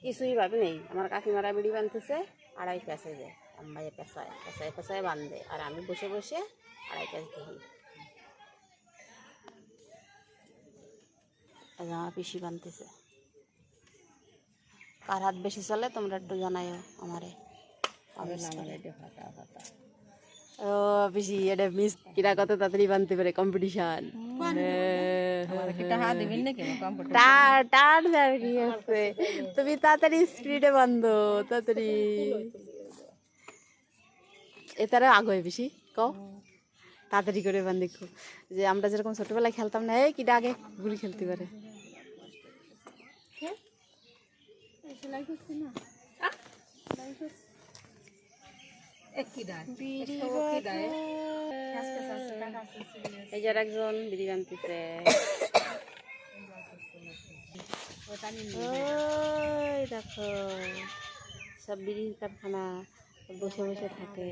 কিছুই ভাবি নেই। আমার কাকিমারা বিড়ি বাঁধতেছে, আড়াই প্যাঁচে যায় আম্মাইয়ে পেঁচায় পেঁচায় পেঁচায় বাঁধে, আর আমি বসে বসে আড়াই প্যাঁচ দেখি। আমার পিসি বাঁধতেছে। কার হাত বেশি চলে তোমরা একটু জানাইও আমারে। ও পিসি এটা মিস কিরা কত তাড়াতাড়ি বানতে পারে কম্পিটিশন। টান কি আছে, তুমি তাড়াতাড়ি স্পিডে বান্ধো তাড়াতাড়ি। এটারে আগে বেশি কও তাড়াতাড়ি করে বান দেখো। যে আমরা যেরকম ছোটবেলায় খেলতাম না, এই কিটা আগে গুলি খেলতে পারে। এই যে একজন বিড়ি বানতেছে। দেখো সব বিড়ির কারখানা বসে বসে থাকে।